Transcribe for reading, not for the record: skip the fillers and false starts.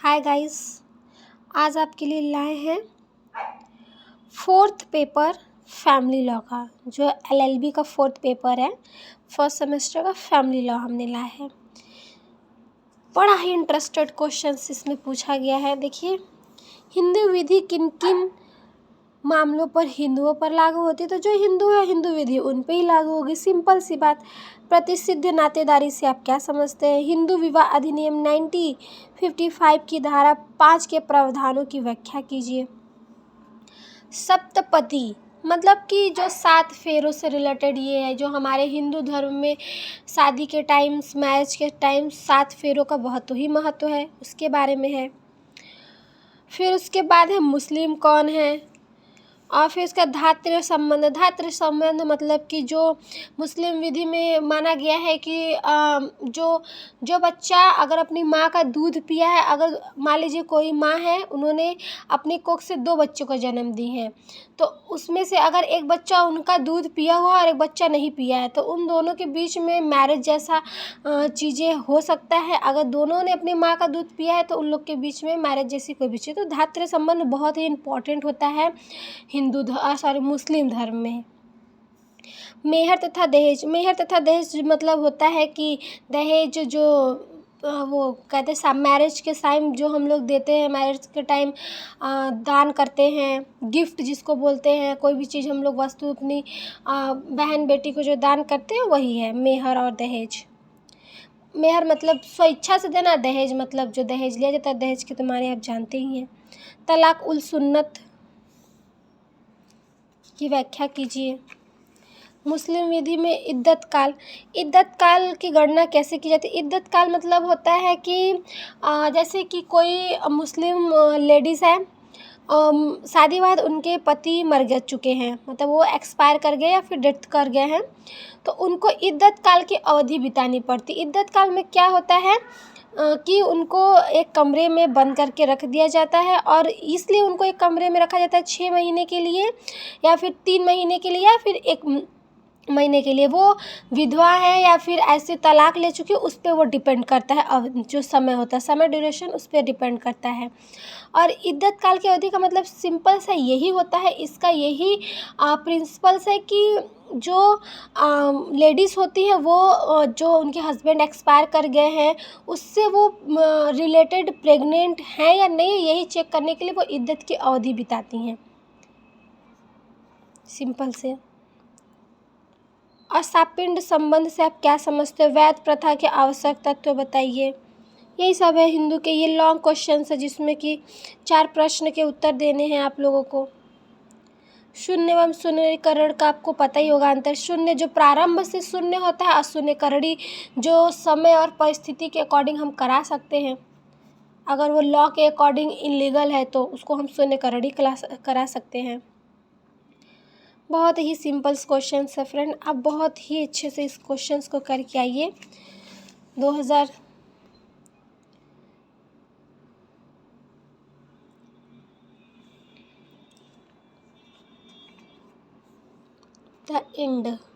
Hi guys. आज आपके लिए लाए हैं फोर्थ पेपर फैमिली लॉ का, जो एलएलबी का फोर्थ पेपर है। फर्स्ट सेमेस्टर का फैमिली लॉ हमने लाया है। बड़ा ही इंटरेस्टेड क्वेश्चंस इसमें पूछा गया है। देखिए, हिंदू विधि किन किन मामलों पर हिंदुओं पर लागू होती है, तो जो हिंदू है हिंदू विधि उन पे ही लागू होगी। सिंपल सी बात। प्रतिसिद्ध नातेदारी से आप क्या समझते हैं? हिंदू विवाह अधिनियम 1955 की धारा 5 के प्रावधानों की व्याख्या कीजिए। सप्तपदी मतलब कि जो 7 फेरों से रिलेटेड ये है, जो हमारे हिंदू धर्म में शादी के टाइम, मैरिज के टाइम 7 फेरों का बहुत ही महत्व है, उसके बारे में है। फिर उसके बाद है मुस्लिम कौन है, और फिर उसका धातृ संबंध मतलब कि जो मुस्लिम विधि में माना गया है कि जो बच्चा अगर अपनी माँ का दूध पिया है, अगर मान लीजिए कोई माँ है, उन्होंने अपनी कोख से 2 बच्चों को जन्म दी है, तो उसमें से अगर एक बच्चा उनका दूध पिया हुआ और एक बच्चा नहीं पिया है, तो उन दोनों के बीच में मैरिज जैसा चीज़ें हो सकता है। अगर दोनों ने अपनी माँ का दूध पिया है तो उन लोग के बीच में मैरिज जैसी कोई भी चीज़, तो धातृ संबंध बहुत ही इम्पॉर्टेंट होता है मुस्लिम धर्म में। मेहर तथा दहेज मतलब होता है कि दहेज जो वो कहते हैं मैरिज के टाइम जो हम लोग देते हैं, मैरिज के टाइम दान करते हैं, गिफ्ट जिसको बोलते हैं। कोई भी चीज़ हम लोग वस्तु अपनी बहन बेटी को जो दान करते हैं वही है मेहर और दहेज। मेहर मतलब स्वेच्छा से देना, दहेज मतलब जो दहेज लिया जाता है, दहेज के तो माने आप जानते ही हैं। तलाक उल सुन्नत की व्याख्या कीजिए। मुस्लिम विधि में इद्दत काल की गणना कैसे की जाती है? इद्दत काल मतलब होता है कि जैसे कि कोई मुस्लिम लेडीज़ है, शादी बाद उनके पति मर चुके हैं, मतलब वो एक्सपायर कर गए या फिर डेथ कर गए हैं, तो उनको इद्दत काल की अवधि बितानी पड़ती। इद्दत काल में क्या होता है कि उनको एक कमरे में बंद करके रख दिया जाता है, और इसलिए उनको एक कमरे में रखा जाता है 6 महीने के लिए या फिर 3 महीने के लिए या फिर 1 महीने के लिए। वो विधवा है या फिर ऐसे तलाक ले चुकी है, उस पर वो डिपेंड करता है। अब जो समय होता है, समय ड्यूरेशन उस पर डिपेंड करता है। और इद्दत काल की अवधि का मतलब सिंपल सा यही होता है, इसका यही प्रिंसिपल्स है कि जो लेडीज़ होती हैं वो जो उनके हस्बैंड एक्सपायर कर गए हैं उससे वो रिलेटेड प्रेग्नेंट हैं या नहीं, यही चेक करने के लिए वो इद्दत की अवधि बिताती हैं। सिंपल से। अशापिंड संबंध से आप क्या समझते हो? वैध प्रथा के आवश्यक तत्व बताइए। यही सब है हिंदू के। ये लॉन्ग क्वेश्चन है जिसमें कि 4 प्रश्न के उत्तर देने हैं आप लोगों को। शून्य एवं शून्यकरण का आपको पता ही होगा अंतर। शून्य जो प्रारंभ से शून्य होता है, और शून्यकरणी जो समय और परिस्थिति के अकॉर्डिंग हम करा सकते हैं। अगर वो लॉ के अकॉर्डिंग इलीगल है तो उसको हम शून्यकरणी करा सकते हैं। बहुत ही सिंपल क्वेश्चन है फ्रेंड, आप बहुत ही अच्छे से इस क्वेश्चन को करके आइए। 2000 द एंड।